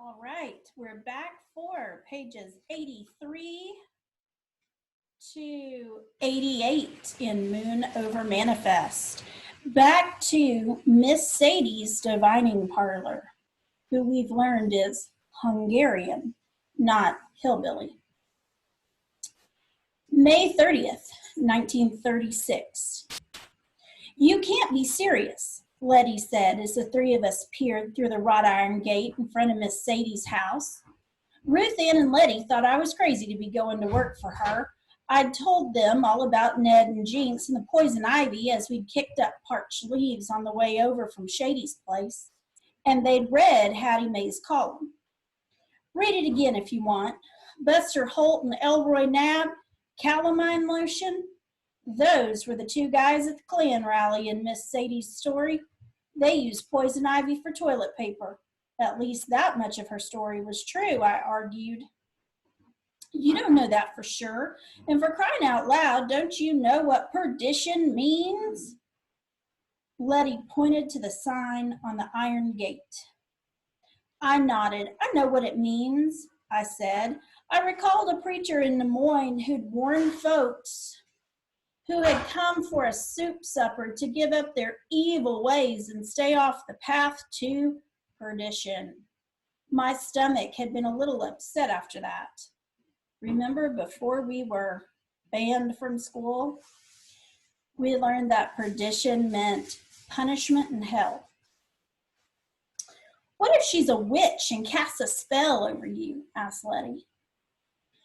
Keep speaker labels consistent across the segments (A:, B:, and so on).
A: All right, we're back for pages 83 to 88 in Moon Over Manifest. Back to Miss Sadie's divining parlor, who we've learned is Hungarian, not hillbilly. May 30th, 1936. You can't be serious, Letty said as the three of us peered through the wrought iron gate in front of Miss Sadie's house. Ruth Ann and Letty thought I was crazy to be going to work for her. I'd told them all about Ned and Jinx and the poison ivy as we'd kicked up parched leaves on the way over from Shady's place, and they'd read Hattie Mae's column. Read it again if you want. Buster Holt and Elroy Nab, calamine lotion. Those were the two guys at the Klan rally in Miss Sadie's story. They used poison ivy for toilet paper. At least that much of her story was true, I argued. You don't know that for sure. And for crying out loud, don't you know what perdition means? Letty pointed to the sign on the iron gate. I nodded. I know what it means, I said. I recalled a preacher in Des Moines who'd warned folks who had come for a soup supper to give up their evil ways and stay off the path to perdition. My stomach had been a little upset after that. Remember before we were banned from school? We learned that perdition meant punishment in hell. What if she's a witch and casts a spell over you? Asked Letty.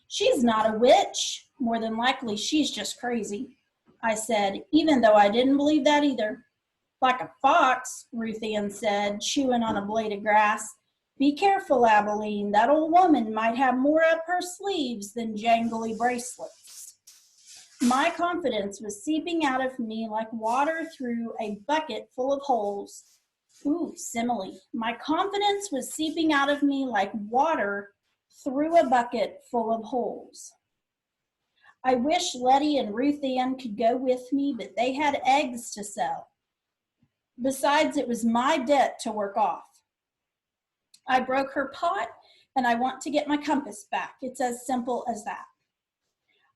A: She's not a witch. More than likely, she's just crazy, I said, even though I didn't believe that either. Like a fox, Ruth Ann said, chewing on a blade of grass. Be careful, Abilene. That old woman might have more up her sleeves than jangly bracelets. My confidence was seeping out of me like water through a bucket full of holes. Ooh, simile. My confidence was seeping out of me like water through a bucket full of holes. I wish Letty and Ruth Ann could go with me, but they had eggs to sell. Besides, it was my debt to work off. I broke her pot, and I want to get my compass back. It's as simple as that.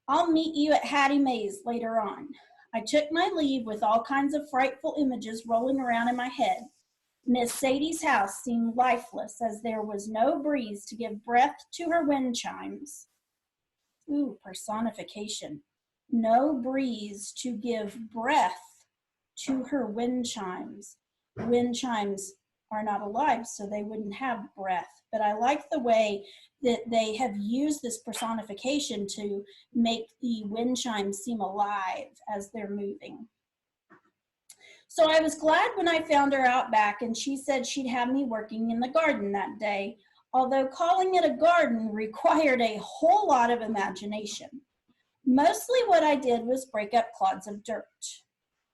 A: I'll meet you at Hattie Mae's later on. I took my leave with all kinds of frightful images rolling around in my head. Miss Sadie's house seemed lifeless as there was no breeze to give breath to her wind chimes. Ooh, personification. No breeze to give breath to her wind chimes. Wind chimes are not alive, so they wouldn't have breath. But I like the way that they have used this personification to make the wind chimes seem alive as they're moving. So I was glad when I found her out back and she said she'd have me working in the garden that day, although calling it a garden required a whole lot of imagination. Mostly what I did was break up clods of dirt.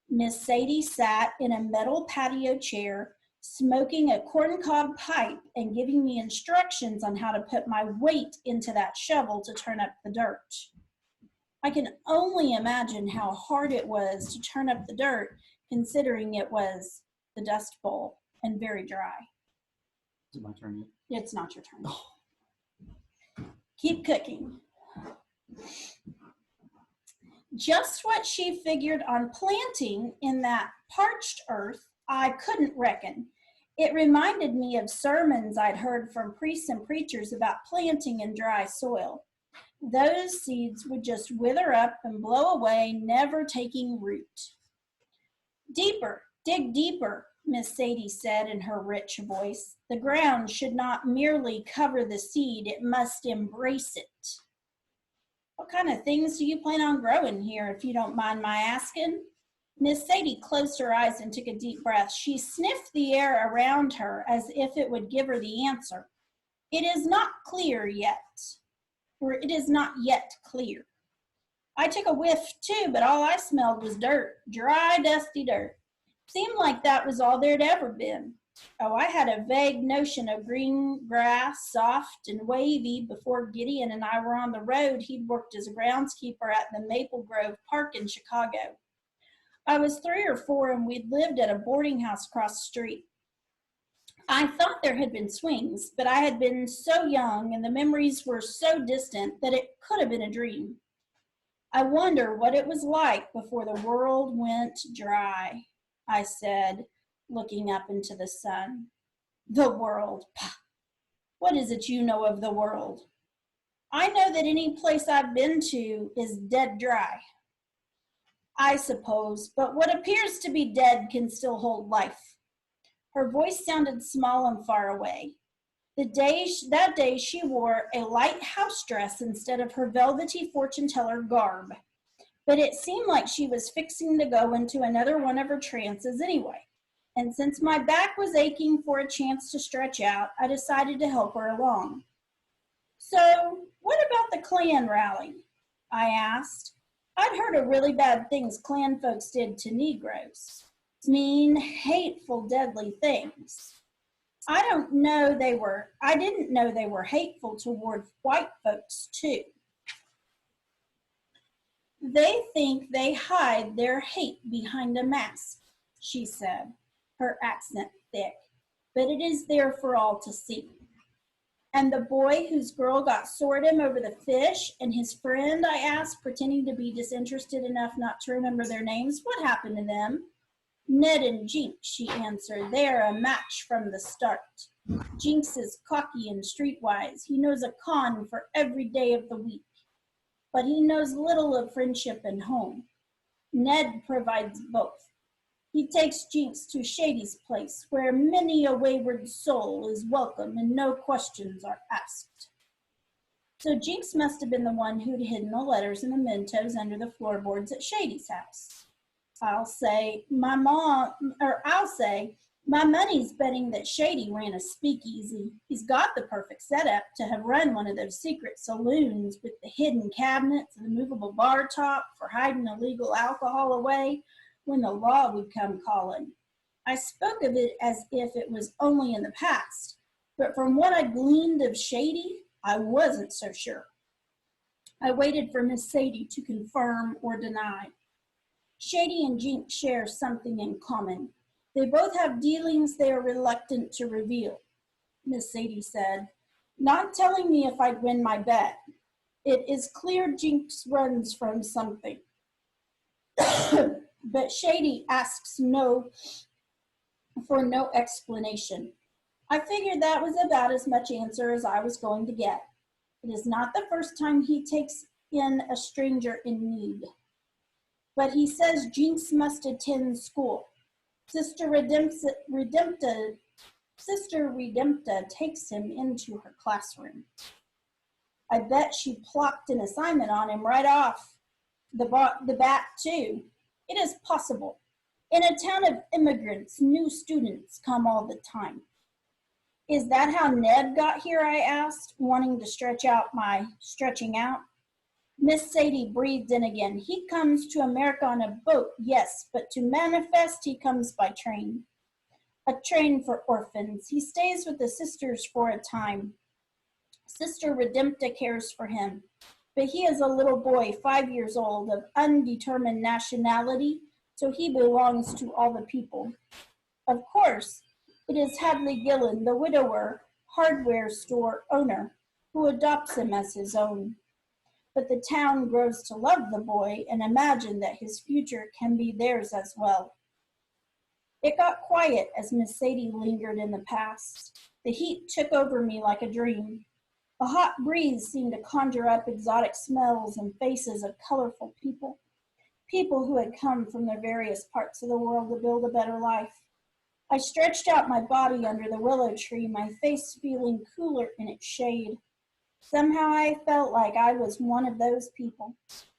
A: Miss Sadie sat in a metal patio chair, smoking a corncob pipe and giving me instructions on how to put my weight into that shovel to turn up the dirt. I can only imagine how hard it was to turn up the dirt, considering it was the Dust Bowl and very dry.
B: Is it my turn yet?
A: It's not your turn. Oh. Keep cooking. Just what she figured on planting in that parched earth, I couldn't reckon. It reminded me of sermons I'd heard from priests and preachers about planting in dry soil. Those seeds would just wither up and blow away, never taking root. Deeper, dig deeper, Miss Sadie said in her rich voice. The ground should not merely cover the seed, it must embrace it. What kind of things do you plan on growing here, if you don't mind my asking? Miss Sadie closed her eyes and took a deep breath. She sniffed the air around her as if it would give her the answer. It is not clear yet, or it is not yet clear. I took a whiff too, but all I smelled was dirt, dry, dusty dirt. Seemed like that was all there'd ever been. Oh, I had a vague notion of green grass, soft and wavy, before Gideon and I were on the road. He'd worked as a groundskeeper at the Maple Grove Park in Chicago. I was 3 or 4 and we'd lived at a boarding house across the street. I thought there had been swings, but I had been so young and the memories were so distant that it could have been a dream. I wonder what it was like before the world went dry, I said, looking up into the sun. The world. Pah. What is it you know of the world? I know that any place I've been to is dead dry. I suppose, but what appears to be dead can still hold life. Her voice sounded small and far away. That day she wore a light house dress instead of her velvety fortune teller garb. But it seemed like she was fixing to go into another one of her trances anyway. And since my back was aching for a chance to stretch out, I decided to help her along. So, what about the Klan rally? I asked. I'd heard of really bad things Klan folks did to Negroes. Mean, hateful, deadly things. I didn't know they were hateful toward white folks too. They think they hide their hate behind a mask, she said, her accent thick, but it is there for all to see. And the boy whose girl got sore at him over the fish and his friend, I asked, pretending to be disinterested enough not to remember their names, what happened to them? Ned and Jinx, she answered. They're a match from the start. Jinx is cocky and streetwise. He knows a con for every day of the week. But he knows little of friendship and home. Ned provides both. He takes Jinx to Sadie's place, where many a wayward soul is welcome and no questions are asked. So Jinx must have been the one who'd hidden the letters and mementos under the floorboards at Sadie's house. I'll say my money's betting that Sadie ran a speakeasy. He's got the perfect setup to have run one of those secret saloons with the hidden cabinets and the movable bar top for hiding illegal alcohol away when the law would come calling. I spoke of it as if it was only in the past, but from what I gleaned of Sadie, I wasn't so sure. I waited for Miss Sadie to confirm or deny. Sadie and Jinx share something in common. They both have dealings they are reluctant to reveal, Miss Sadie said, not telling me if I'd win my bet. It is clear Jinx runs from something. But Sadie asks for no explanation. I figured that was about as much answer as I was going to get. It is not the first time he takes in a stranger in need. But he says Jinx must attend school. Sister Redempta takes him into her classroom. I bet she plopped an assignment on him right off the bat too. It is possible. In a town of immigrants, new students come all the time. Is that how Ned got here, I asked, wanting to stretching out. Miss Sadie breathed in again. He comes to America on a boat, yes, but to manifest he comes by train. A train for orphans. He stays with the sisters for a time. Sister Redempta cares for him. But he is a little boy, 5 years old, of undetermined nationality, so he belongs to all the people. Of course, it is Hadley Gillen, the widower, hardware store owner, who adopts him as his own. But the town grows to love the boy and imagine that his future can be theirs as well. It got quiet as Miss Sadie lingered in the past. The heat took over me like a dream. A hot breeze seemed to conjure up exotic smells and faces of colorful people who had come from their various parts of the world to build a better life. I stretched out my body under the willow tree, my face feeling cooler in its shade. Somehow I felt like I was one of those people,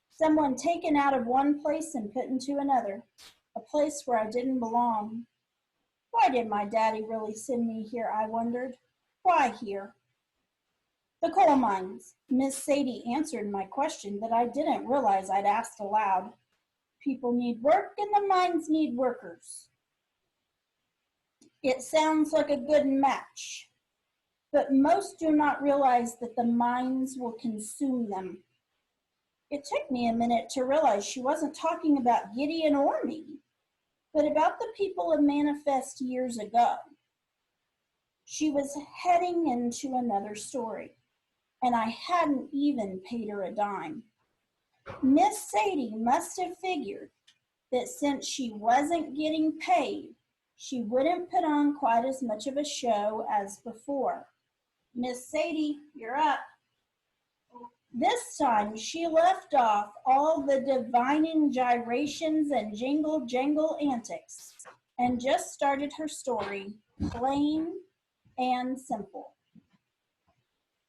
A: someone taken out of one place and put into another, a place where I didn't belong. Why did my daddy really send me here, I wondered? Why here? The coal mines. Miss Sadie answered my question that I didn't realize I'd asked aloud. People need work and the mines need workers. It sounds like a good match. But most do not realize that the mines will consume them. It took me a minute to realize she wasn't talking about Gideon or me, but about the people of Manifest years ago. She was heading into another story, and I hadn't even paid her a dime. Miss Sadie must have figured that since she wasn't getting paid, she wouldn't put on quite as much of a show as before. Miss Sadie, you're up. This time she left off all the divining gyrations and jingle jangle antics and just started her story, plain and simple.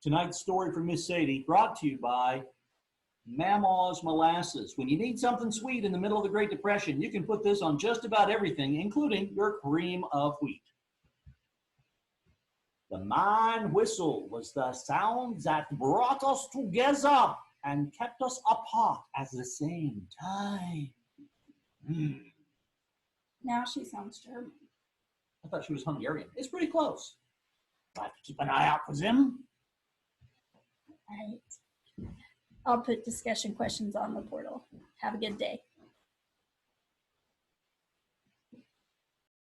C: Tonight's story from Miss Sadie brought to you by Mama's Molasses. When you need something sweet in the middle of the Great Depression, you can put this on just about everything, including your cream of wheat. The man whistle was the sound that brought us together and kept us apart at the same time.
A: Now she sounds German.
C: I thought she was Hungarian. It's pretty close. I have to keep an eye out for them.
A: All right. I'll put discussion questions on the portal. Have a good day.